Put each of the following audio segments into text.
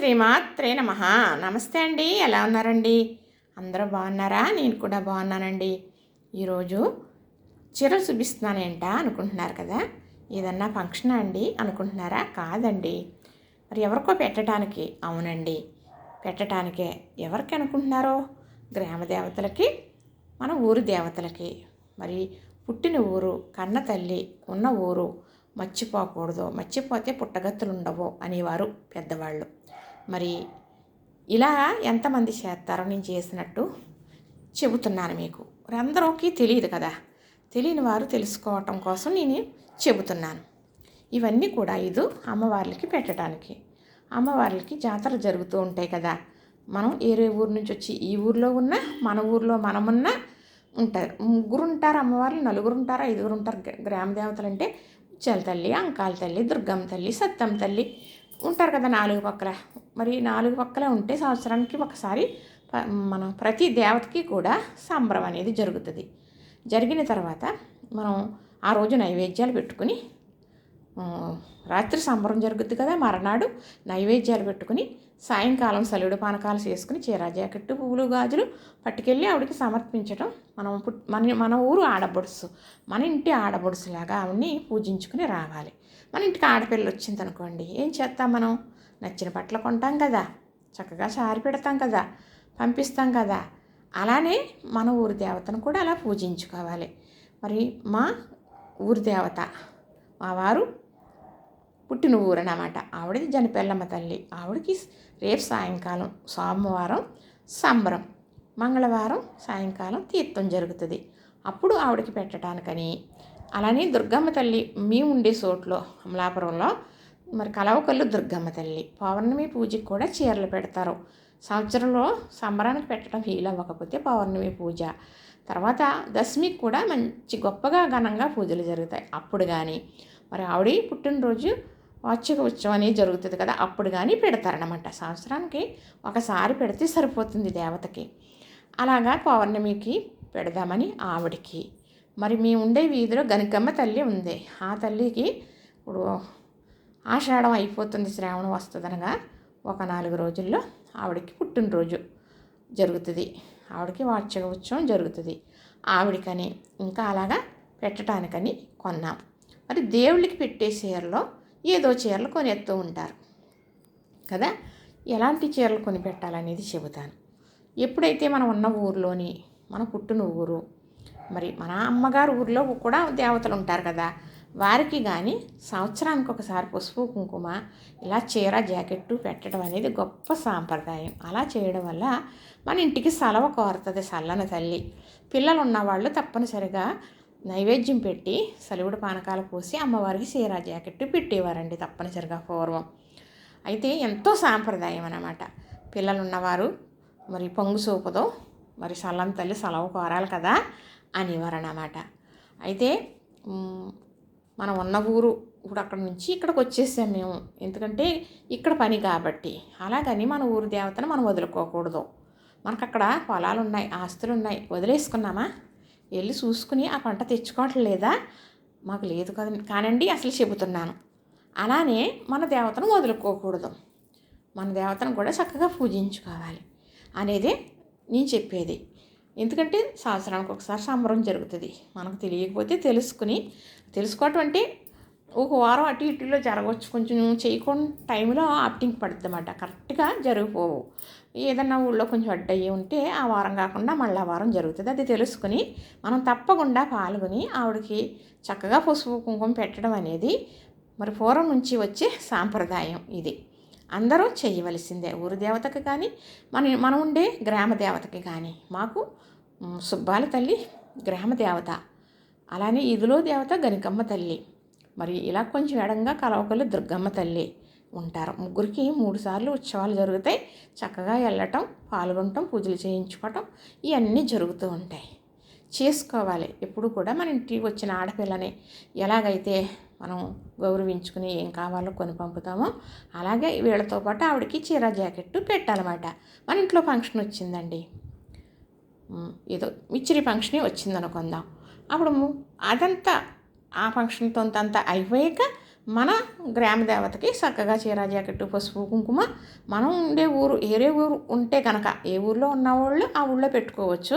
శ్రీమాత్రే నమః. నమస్తే అండి, ఎలా ఉన్నారండి? అందరూ బాగున్నారా? నేను కూడా బాగున్నానండి. ఈరోజు చీరలు చూపిస్తున్నానేంటా అనుకుంటున్నారు కదా. ఏదన్నా ఫంక్షనా అండి అనుకుంటున్నారా? కాదండి, మరి ఎవరికో పెట్టడానికి. అవునండి, పెట్టడానికే. ఎవరికి అనుకుంటున్నారో? గ్రామ దేవతలకి, మన ఊరి దేవతలకి. మరి పుట్టిన ఊరు, కన్న తల్లి ఉన్న ఊరు మర్చిపోకూడదు, మర్చిపోతే పుట్టగతులు ఉండవు అనేవారు పెద్దవాళ్ళు. మరి ఇలా ఎంతమంది చేస్తారో నేను చేసినట్టు చెబుతున్నాను మీకు. మరి అందరికీ తెలియదు కదా, తెలియని వారు తెలుసుకోవటం కోసం నేను చెబుతున్నాను. ఇవన్నీ కూడా ఇది అమ్మవార్లకి పెట్టడానికి. అమ్మవార్లకి జాతరలు జరుగుతూ ఉంటాయి కదా. మనం ఏరే ఊరు నుంచి వచ్చి ఈ ఊర్లో ఉన్న, మన ఊర్లో మనమున్న ఉంటారు. ముగ్గురు ఉంటారు అమ్మవార్లు, నలుగురు ఉంటారు, ఐదుగురు ఉంటారు. గ్రామ దేవతలు అంటే ఉచ్చాల తల్లి, అంకాల తల్లి, దుర్గమ్మ తల్లి, సత్తమ్మ తల్లి ఉంటారు కదా నాలుగు పక్కల. మరి నాలుగు పక్కల ఉంటే సంవత్సరానికి ఒకసారి మనం ప్రతి దేవతకి కూడా సంబరం అనేది జరుగుతుంది. జరిగిన తర్వాత మనం ఆ రోజు నైవేద్యాలు పెట్టుకుని, రాత్రి సంబరం జరుగుతుంది కదా, మర్నాడు నైవేద్యాలు పెట్టుకుని సాయంకాలం సలుడు పానకాలు చేసుకుని చీర జాకెట్టు పువ్వులు గాజులు పట్టుకెళ్ళి ఆవిడకి సమర్పించడం. మన ఊరు ఆడబొడుసు, మన ఇంటి ఆడబొడుసులాగా ఆవిడని పూజించుకుని రావాలి. మన ఇంటికి ఆడపిల్లలు వచ్చింది అనుకోండి, ఏం చేస్తాం మనం? నచ్చిన బట్టలు కొంటాం కదా, చక్కగా సారి పెడతాం కదా, పంపిస్తాం కదా. అలానే మన ఊరి దేవతను కూడా అలా పూజించుకోవాలి. మరి మా ఊరి దేవత, మా వారు పుట్టిన ఊరు అన్నమాట. ఆవిడది జనపెల్లమ్మ తల్లి. ఆవిడకి రేపు సాయంకాలం సోమవారం సంబరం, మంగళవారం సాయంకాలం తీర్థం జరుగుతుంది. అప్పుడు ఆవిడకి పెట్టడానికని. అలానే దుర్గమ్మ తల్లి మేము ఉండే చోట్లో అమలాపురంలో మరి కలవకల్లు దుర్గమ్మ తల్లి పౌర్ణమి పూజకి కూడా చీరలు పెడతారు. సంవత్సరంలో సంబరానికి పెట్టడం ఫీల్ అవ్వకపోతే పౌర్ణమి పూజ తర్వాత దశమికి కూడా మంచి గొప్పగా ఘనంగా పూజలు జరుగుతాయి. అప్పుడు కానీ మరి ఆవిడ పుట్టినరోజు వార్షిక ఉత్సవం అనేది జరుగుతుంది కదా, అప్పుడు కానీ పెడతారనమాట. సంవత్సరానికి ఒకసారి పెడితే సరిపోతుంది దేవతకి. అలాగా పౌర్ణమికి పెడదామని ఆవిడికి. మరి మేము ఉండే వీధిలో గనికమ్మ తల్లి ఉంది. ఆ తల్లికి ఇప్పుడు ఆషాఢం అయిపోతుంది, శ్రావణం వస్తుందనగా ఒక 4 రోజుల్లో ఆవిడకి పుట్టినరోజు జరుగుతుంది. ఆవిడకి వార్షిక ఉత్సవం జరుగుతుంది. ఆవిడకని ఇంకా అలాగా పెట్టడానికని కొన్నాం. మరి దేవుళ్ళకి పెట్టే చీరలో ఏదో చీరలు కొనేస్తూ ఉంటారు కదా. ఎలాంటి చీరలు కొని పెట్టాలనేది చెబుతాను. ఎప్పుడైతే మనం ఉన్న ఊరిలోని, మన పుట్టిన ఊరు, మరి మన అమ్మగారు ఊరిలో కూడా దేవతలు ఉంటారు కదా, వారికి కానీ సంవత్సరానికి ఒకసారి పసుపు కుంకుమ ఇలా చీర జాకెట్టు పెట్టడం అనేది గొప్ప సాంప్రదాయం. అలా చేయడం వల్ల మన ఇంటికి సలవ కోరుతుంది చల్లని తల్లి. పిల్లలు ఉన్నవాళ్ళు తప్పనిసరిగా నైవేద్యం పెట్టి సలివుడు పానకాలు పోసి అమ్మవారికి చీర జాకెట్టు పెట్టేవారండి తప్పనిసరిగా పూర్వం. అయితే ఎంతో సాంప్రదాయం అన్నమాట. పిల్లలు ఉన్నవారు మరి పొంగు సూపదో మరి చల్లని తల్లి సెలవు కోరాలి కదా అనేవారు అన్నమాట. అయితే మనం ఉన్న ఊరు ఇప్పుడు అక్కడ నుంచి ఇక్కడికి వచ్చేసాం మేము, ఎందుకంటే ఇక్కడ పని కాబట్టి. అలాగని మన ఊరు దేవతను మనం వదులుకోకూడదు. మనకు అక్కడ పొలాలు ఉన్నాయి, ఆస్తులు ఉన్నాయి, వదిలేసుకున్నామా? వెళ్ళి చూసుకుని ఆ పంట తెచ్చుకోవటం లేదా? మాకు లేదు కదా కానండి, అసలు చెబుతున్నాను. అలానే మన దేవతను వదులుకోకూడదు, మన దేవతను కూడా చక్కగా పూజించుకోవాలి అనేదే నేను చెప్పేది. ఎందుకంటే సంవత్సరానికి ఒకసారి సంబరం జరుగుతుంది. మనకు తెలియకపోతే తెలుసుకోవటం అంటే ఒక వారం అటు ఇటులో జరగవచ్చు. కొంచెం చేయకుండా టైంలో ఆప్టింగ్ పడుతుంది అన్నమాట. కరెక్ట్గా జరిగిపోవు. ఏదన్నా ఊళ్ళో కొంచెం అడ్డయ్యి ఉంటే ఆ వారం కాకుండా మళ్ళీ వారం జరుగుతుంది. అది తెలుసుకుని మనం తప్పకుండా పాల్గొని ఆవిడకి చక్కగా పసుపు కుంకుమ పెట్టడం అనేది మరి పూర్వం నుంచి వచ్చే సాంప్రదాయం ఇది. అందరూ చేయవలసిందే. ఊరు దేవతకి కానీ మనం ఉండే గ్రామ దేవతకి కానీ. మాకు సుబ్బాల తల్లి గ్రామ దేవత, అలానే ఇదిలో దేవత గనికమ్మ తల్లి, మరి ఇలా కొంచెం ఎడంగా కలవకల్లు దుర్గమ్మ తల్లి ఉంటారు. ముగ్గురికి 3 సార్లు ఉత్సవాలు జరుగుతాయి. చక్కగా వెళ్ళటం, పాల్గొనటం, పూజలు చేయించుకోవటం ఇవన్నీ జరుగుతూ ఉంటాయి. చేసుకోవాలి. ఎప్పుడు కూడా మన ఇంటికి వచ్చిన ఆడపిల్లని ఎలాగైతే మనం గౌరవించుకుని ఏం కావాలో కొని పంపుతామో అలాగే వీళ్ళతో పాటు ఆవిడకి చీర జాకెట్టు పెట్టాలన్నమాట. మన ఇంట్లో ఫంక్షన్ వచ్చిందండి, ఏదో మిచ్చిరి ఫంక్షనే వచ్చిందనుకుందాం. అప్పుడు అదంతా ఆ ఫంక్షన్తో అంతా అయిపోయాక మన గ్రామ దేవతకి చక్కగా చీర జాకెట్టు పసుపు కుంకుమ మనం ఉండే ఊరు ఏరే ఊరు ఉంటే కనుక ఏ ఊర్లో ఉన్నవాళ్ళు ఆ ఊళ్ళో పెట్టుకోవచ్చు.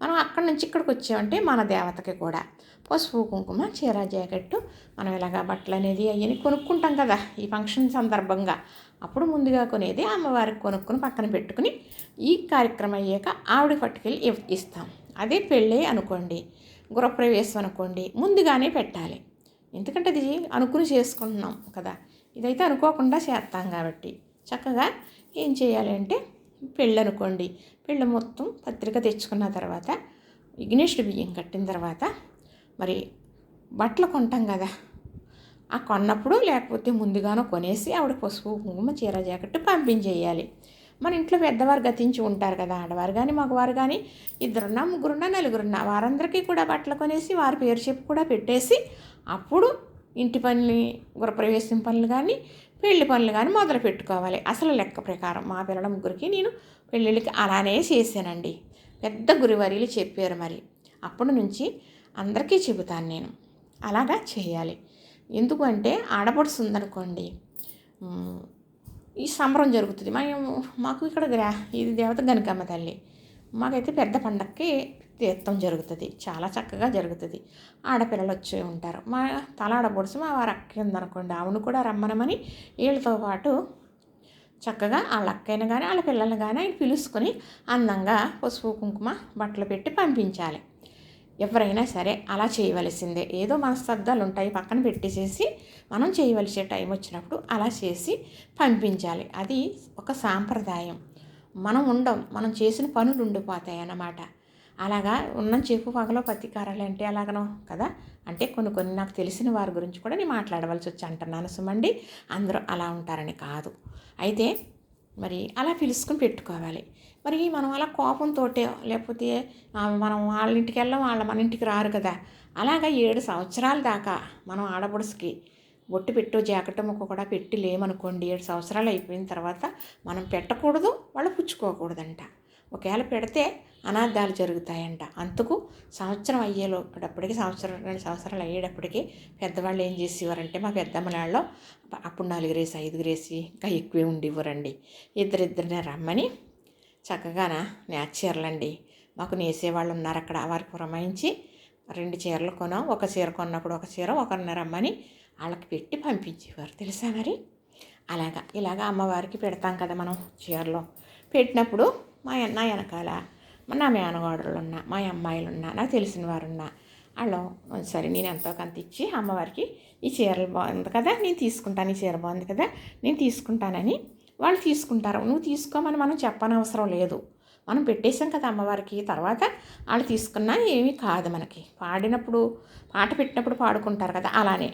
మనం అక్కడి నుంచి ఇక్కడికి వచ్చామంటే మన దేవతకి కూడా పసుపు కుంకుమ చీర జాకెట్టు మనం ఇలాగా బట్టలు అనేది అవన్నీ కొనుక్కుంటాం కదా ఈ ఫంక్షన్ సందర్భంగా. అప్పుడు ముందుగా కొనేది అమ్మవారికి కొనుక్కొని పక్కన పెట్టుకుని ఈ కార్యక్రమం అయ్యాక ఆవిడ పట్టుకెళ్ళి ఇస్తాం. అదే పెళ్ళి అనుకోండి, గృహప్రవేశం అనుకోండి, ముందుగానే పెట్టాలి. ఎందుకంటే అది అనుకుని చేసుకుంటున్నాం కదా, ఇదైతే అనుకోకుండా చేస్తాం కాబట్టి చక్కగా ఏం చేయాలి అంటే పెళ్ళి అనుకోండి, పెళ్ళి మొత్తం పత్రిక తెచ్చుకున్న తర్వాత విఘ్నేశ్వర బియ్యం కట్టిన తర్వాత మరి బట్టలు కొంటాం కదా, ఆ కొన్నప్పుడు లేకపోతే ముందుగానో కొనేసి ఆవిడ పసుపు కుంకుమ చీర జాకెట్టు పంపించేయాలి. మన ఇంట్లో పెద్దవారు గతించి ఉంటారు కదా, ఆడవారు కానీ మగవారు కానీ, ఇద్దరున్నా ముగ్గురున్నా నలుగురున్నా వారందరికీ కూడా బట్టలు కొనేసి వారి పేరు చెప్పి కూడా పెట్టేసి అప్పుడు ఇంటి పనులు గృహప్రవేశం పనులు కానీ పెళ్లి పనులు కానీ మొదలు పెట్టుకోవాలి. అసలు లెక్క ప్రకారం మా పిల్లల ముగ్గురికి నేను పెళ్ళిళ్ళకి అలానే చేశానండి. పెద్ద గురువర్యులు చెప్పారు. మరి అప్పటి నుంచి అందరికీ చెబుతాను నేను అలాగా చేయాలి. ఎందుకు అంటే ఆడపడుచు ఉందనుకోండి, ఈ సంబరం జరుగుతుంది. మాకు ఇక్కడ ఇది దేవత గనికమ్మ తల్లి. మాకైతే పెద్ద పండక్కి తీర్థం జరుగుతుంది, చాలా చక్కగా జరుగుతుంది. ఆడపిల్లలు వచ్చి ఉంటారు. మా ఆడపడుచు మా వారు అక్క ఉందనుకోండి, ఆవును కూడా రమ్మనమని వీళ్ళతో పాటు చక్కగా వాళ్ళ అక్కైనా కానీ వాళ్ళ పిల్లల్ని కానీ ఆయన పిలుచుకొని అందంగా పసుపు కుంకుమ బట్టలు పెట్టి పంపించాలి. ఎవరైనా సరే అలా చేయవలసిందే. ఏదో మనస్తబ్దాలు ఉంటాయి పక్కన పెట్టేసేసి మనం చేయవలసే టైం వచ్చినప్పుడు అలా చేసి పంపించాలి. అది ఒక సాంప్రదాయం. మనం చేసిన పనులు ఉండిపోతాయి అన్నమాట. అలాగా ఉన్న చెప్పు పగలో పత్తికారాలు అంటే అలాగనో కదా. అంటే కొన్ని నాకు తెలిసిన వారి గురించి కూడా నేను మాట్లాడవలసి వచ్చి అంటున్నాను సుమండి. అందరూ అలా ఉంటారని కాదు. అయితే మరి అలా పిలుచుకొని పెట్టుకోవాలి. మరి మనం అలా కోపంతో లేకపోతే మనం వాళ్ళ ఇంటికి వెళ్ళాం, మన ఇంటికి రారు కదా. అలాగా 7 సంవత్సరాల దాకా మనం ఆడపడుచుకి బొట్టు పెట్టు జాకెట్ ముక్క కూడా పెట్టి లేమనుకోండి, 7 సంవత్సరాలు అయిపోయిన తర్వాత మనం పెట్టకూడదు, వాళ్ళు పుచ్చుకోకూడదంట. ఒకవేళ పెడితే అనార్థాలు జరుగుతాయంట. అందుకు సంవత్సరం అయ్యేటప్పటికి 2 సంవత్సరాలు అయ్యేటప్పటికి పెద్దవాళ్ళు ఏం చేసేవారంటే మా పెద్దమ్మలాళ్ళు అప్పుడు 4 రేసి 5 రేసి ఇంకా ఎక్కువే ఉండివ్వరండి. ఇద్దరిద్దరినే రమ్మని చక్కగా చీరలండి మాకు నేసేవాళ్ళు ఉన్నారు అక్కడ, వారికి పురమాయించి 2 చీరలు కొనాం. ఒక చీర కొన్నప్పుడు ఒక చీర ఒకరిని రమ్మని వాళ్ళకి పెట్టి పంపించేవారు తెలుసా. మరి ఇలాగా అమ్మవారికి పెడతాం కదా మనం చీరలో. పెట్టినప్పుడు నా వెనకాల నా మేనగాడులు ఉన్నా, మా అమ్మాయిలు ఉన్నా, నాకు తెలిసిన వారు ఉన్నా, వాళ్ళు సరే నేను ఎంతో కొంత ఇచ్చి అమ్మవారికి ఈ చీరలు బాగుంది కదా నేను తీసుకుంటాను, ఈ చీర బాగుంది కదా నేను తీసుకుంటానని వాళ్ళు తీసుకుంటారు. నువ్వు తీసుకోమని మనం చెప్పనవసరం లేదు. మనం పెట్టేసాం కదా అమ్మవారికి. తర్వాత వాళ్ళు తీసుకున్నా ఏమీ కాదు. మనకి పాట పెట్టినప్పుడు పాడుకుంటారు కదా, అలానే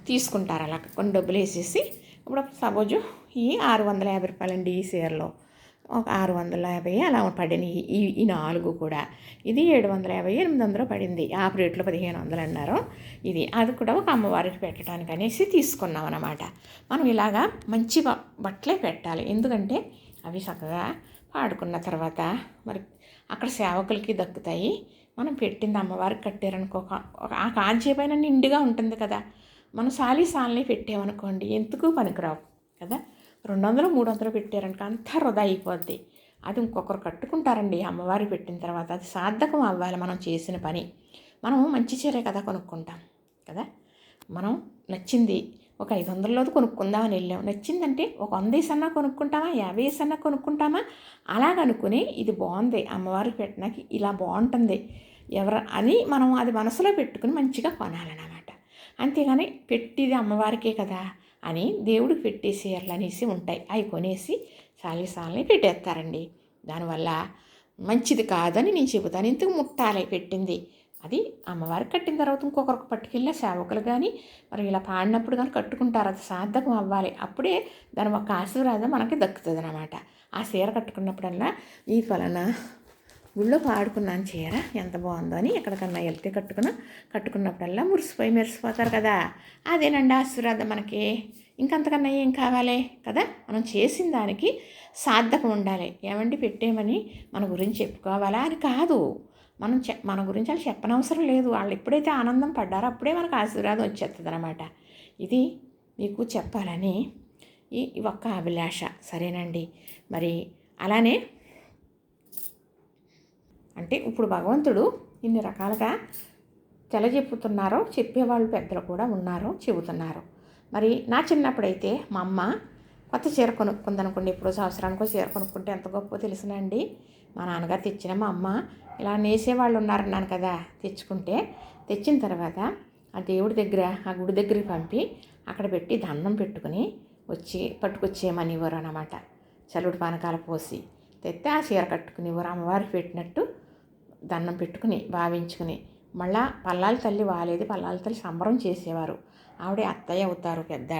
తీసుకుంటారు. అలా కొన్ని డబ్బులు వేసేసి ఇప్పుడు సపోజు ఈ 650 రూపాయలండి ఈ చీరలో ఒక 650 అలా పడినాయి. ఈ 4 కూడా ఇది 750 800 పడింది. ఆ రేట్లో 1500 అన్నారు. అది కూడా ఒక అమ్మవారికి పెట్టడానికి అనేసి తీసుకున్నాం అన్నమాట. మనం ఇలాగా మంచి బట్టలే పెట్టాలి. ఎందుకంటే అవి చక్కగా పాడుకున్న తర్వాత మరి అక్కడ సేవకులకి దక్కుతాయి. మనం పెట్టింది అమ్మవారికి కట్టారనుకో, ఆ కాంచేపైన నిండుగా ఉంటుంది కదా. మనం సాలిని పెట్టామనుకోండి ఎందుకు పనికిరావు కదా. 200 300 పెట్టారనుకో అంతా వృధా అయిపోద్ది. అది ఇంకొకరు కట్టుకుంటారండి అమ్మవారి పెట్టిన తర్వాత. అది సార్థకం అవ్వాలి మనం చేసిన పని. మనం మంచి చీరే కదా కొనుక్కుంటాం కదా. మనం నచ్చింది ఒక 500లోది కొనుక్కుందామని వెళ్ళాం, నచ్చిందంటే ఒక 100 వేసన్నా కొనుక్కుంటామా, 50 వేసన్నా కొనుక్కుంటామా. అలాగనుకుని ఇది బాగుంది అమ్మవారికి పెట్టినాకి ఇలా బాగుంటుంది అని మనం అది మనసులో పెట్టుకుని మంచిగా కొనాలన్నమాట. అంతేగాని పెట్టిది అమ్మవారికే కదా అని దేవుడికి పెట్టేసేయాలి అనేసి ఉంటాయి. అవి కొనేసి సాలిని పెట్టేస్తారండి. దానివల్ల మంచిది కాదని నేను చెబుతాను. ఇంతకు ముట్టాలి పెట్టింది. అది అమ్మవారికి కట్టిన తర్వాత ఇంకొకరికి పట్టుకెళ్ళే సేవకులు కానీ మరి ఇలా పాడినప్పుడు కానీ కట్టుకుంటారు. అది సార్థకం అవ్వాలి. అప్పుడే దాని ఒక ఆశీర్వాదం మనకి దక్కుతుంది అన్నమాట. ఆ చీర కట్టుకున్నప్పుడల్లా ఈ ఫలానా గుళ్ళో పాడుకున్నాను చీర ఎంత బాగుందో అని ఎక్కడికన్నా వెళ్తే కట్టుకున్నప్పుడల్లా మెరిసిపోతారు కదా. అదేనండి ఆశీర్వాదం మనకి. ఇంకంతకన్నా ఏం కావాలి కదా. మనం చేసిన దానికి సార్థకం ఉండాలి. ఏమండి పెట్టేమని మన గురించి చెప్పుకోవాలా అని కాదు. మన గురించి వాళ్ళు చెప్పనవసరం లేదు. వాళ్ళు ఎప్పుడైతే ఆనందం పడ్డారో అప్పుడే మనకు ఆశీర్వాదం వచ్చేస్తుంది అనమాట. ఇది మీకు చెప్పాలని ఈ ఒక్క అభిలాష. సరేనండి. మరి అలానే అంటే ఇప్పుడు భగవంతుడు ఇన్ని రకాలుగా చెప్పుతున్నారో చెప్పేవాళ్ళు పెద్దలు కూడా ఉన్నారో చెబుతున్నారు. మరి నా చిన్నప్పుడైతే మా అమ్మ కొత్త చీర కొనుక్కుందనుకోండి, ఎప్పుడో సంవత్సరానికో చీర కొనుక్కుంటే ఎంత గొప్ప తెలుసునండి. మా నాన్నగారు తెచ్చిన మా అమ్మ ఇలా నేసేవాళ్ళు ఉన్నారన్నాను కదా, తెచ్చిన తర్వాత ఆ దేవుడి దగ్గర ఆ గుడి దగ్గరికి పంపి అక్కడ పెట్టి దండం పెట్టుకుని పట్టుకొచ్చేయమనివ్వరు అన్నమాట. చల్లుడు పానకాల పోసి తెస్తే ఆ చీర కట్టుకునివ్వరు. అమ్మవారికి పెట్టినట్టు దండం పెట్టుకుని భావించుకుని మళ్ళా పల్లాల తల్లి వాలేది, పల్లాల తల్లి సంబరం చేసేవారు. ఆవిడే అత్తయ్య అవుతారు, పెద్ద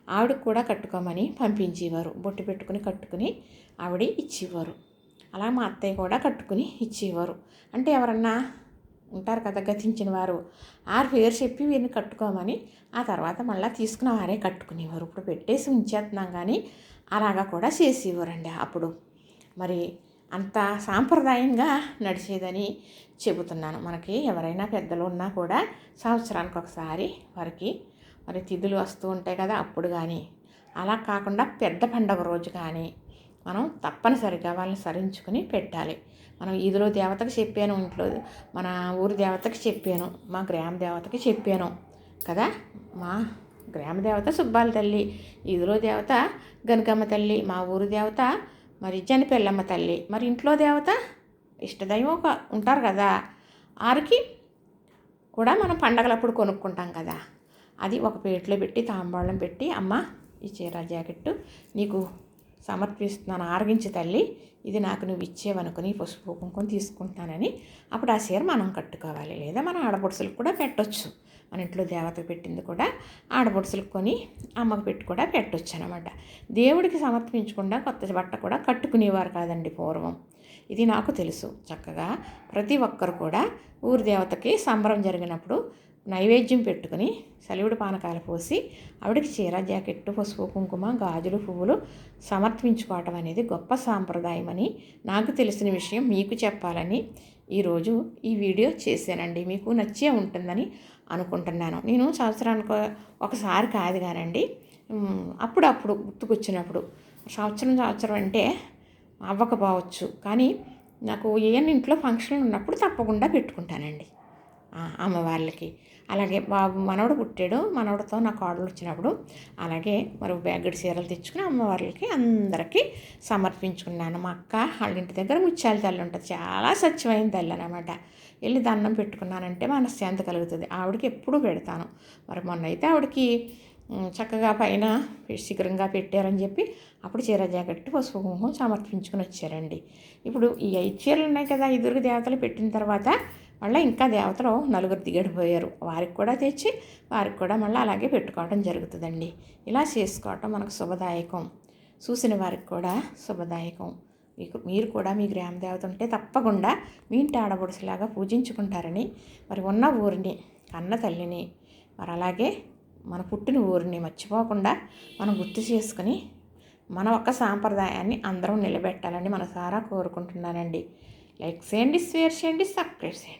ఆవిడకి కూడా కట్టుకోమని పంపించేవారు. బొట్టు పెట్టుకుని కట్టుకుని ఆవిడ ఇచ్చేవారు. అలా మా అత్తయ్య కూడా కట్టుకుని ఇచ్చేవారు. అంటే ఎవరన్నా ఉంటారు కదా గతించిన వారు, ఆరు పేరు చెప్పి వీరిని కట్టుకోమని ఆ తర్వాత మళ్ళీ తీసుకున్న వారే కట్టుకునేవారు. ఇప్పుడు పెట్టేసి ఉంచేస్తున్నాం కానీ అలాగా కూడా చేసేవారండి అప్పుడు. మరి అంత సాంప్రదాయంగా నడిచేదని చెబుతున్నాను. మనకి ఎవరైనా పెద్దలు ఉన్నా కూడా సంవత్సరానికి ఒకసారి వారికి మరి తిథులు వస్తూ ఉంటాయి కదా, అప్పుడు కానీ అలా కాకుండా పెద్ద పండగ రోజు కానీ మనం తప్పనిసరిగా వాళ్ళని సరించుకుని పెట్టాలి. మనం ఈదులో దేవతకి చెప్పాను, ఇంట్లో మన ఊరి దేవతకి చెప్పాను, మా గ్రామ దేవతకి చెప్పాను కదా. మా గ్రామ దేవత సుబ్బాల తల్లి, ఈదులో దేవత గనుకమ్మ తల్లి, మా ఊరి దేవత మరి జనిపెల్లమ్మ తల్లి, మరి ఇంట్లో దేవత ఇష్టదైవం ఒక ఉంటారు కదా, ఆరికి కూడా మనం పండగలప్పుడు కొనుక్కుంటాం కదా. అది ఒక ప్లేట్లో పెట్టి తాంబూలం పెట్టి, అమ్మ ఈ చీర జాకెట్టు నీకు సమర్పిస్తున్నాను, ఆరగించి తల్లి, ఇది నాకు నువ్వు ఇచ్చేవనుకుని పసుపు కుంకుమ తీసుకుంటానని అప్పుడు ఆ చీర మనం కట్టుకోవాలి. లేదా మనం ఆడపడుచులకు కూడా పెట్టవచ్చు. మన ఇంట్లో దేవతకు పెట్టింది కూడా ఆడపడుచులకు కొని అమ్మకు పెట్టి కూడా పెట్టవచ్చు అనమాట. దేవుడికి సమర్పించకుండా కొత్త బట్ట కూడా కట్టుకునేవారు కాదండి పూర్వం. ఇది నాకు తెలుసు. చక్కగా ప్రతి ఒక్కరు కూడా ఊరి దేవతకి సంబరం జరిగినప్పుడు నైవేద్యం పెట్టుకుని సలివిడి పానకాలు పోసి ఆవిడకి చీర జాకెట్టు పసుపు కుంకుమ గాజులు పువ్వులు సమర్పించుకోవటం అనేది గొప్ప సాంప్రదాయం అని నాకు తెలిసిన విషయం మీకు చెప్పాలని ఈరోజు ఈ వీడియో చేశానండి. మీకు నచ్చే ఉంటుందని అనుకుంటున్నాను. నేను సంవత్సరానికి ఒకసారి కాదు కానండి, అప్పుడప్పుడు గుర్తుకొచ్చినప్పుడు సంవత్సరం అంటే అవ్వకపోవచ్చు, కానీ నాకు ఏమైనా ఇంట్లో ఫంక్షన్లు ఉన్నప్పుడు తప్పకుండా పెట్టుకుంటానండి అమ్మవార్లకి. అలాగే బాబు మనవడు పుట్టాడు, మనవడితో నాకు ఆర్డర్లు వచ్చినప్పుడు అలాగే మరి బ్యాగడి చీరలు తెచ్చుకుని అమ్మవార్లకి అందరికీ సమర్పించుకున్నాను. మా అక్క వాళ్ళ ఇంటి దగ్గర ముత్యాల తల్లి ఉంటుంది, చాలా స్వచ్ఛమైన తల్లి అనమాట. వెళ్ళి దండం పెట్టుకున్నానంటే మనశ్శాంతి కలుగుతుంది. ఆవిడకి ఎప్పుడూ పెడతాను. మరి మొన్న అయితే ఆవిడకి చక్కగా పైన శిఖరంగా పెట్టారని చెప్పి అప్పుడు చీర జాకెట్టు పసుపు కుంకుమ సమర్పించుకుని వచ్చారండి. ఇప్పుడు ఈ 5 చీరలు ఉన్నాయి కదా, 5 దేవతలు పెట్టిన తర్వాత మళ్ళీ ఇంకా దేవతలు 4 దిగడిపోయారు. వారికి కూడా తెచ్చి వారికి కూడా మళ్ళీ అలాగే పెట్టుకోవడం జరుగుతుందండి. ఇలా చేసుకోవటం మనకు శుభదాయకం, చూసిన వారికి కూడా శుభదాయకం. మీరు కూడా మీ గ్రామ దేవత ఉంటే తప్పకుండా మీ ఇంటి ఆడబడుసులాగా పూజించుకుంటారని, మరి ఉన్న ఊరిని కన్న తల్లిని మరి అలాగే మన పుట్టిన ఊరిని మర్చిపోకుండా మనం గుర్తు చేసుకుని మన ఒక్క సాంప్రదాయాన్ని అందరం నిలబెట్టాలని మనసారా కోరుకుంటున్నానండి. లైక్ చేయండి, షేర్ చేయండి, సబ్స్క్రైబ్ చేయండి.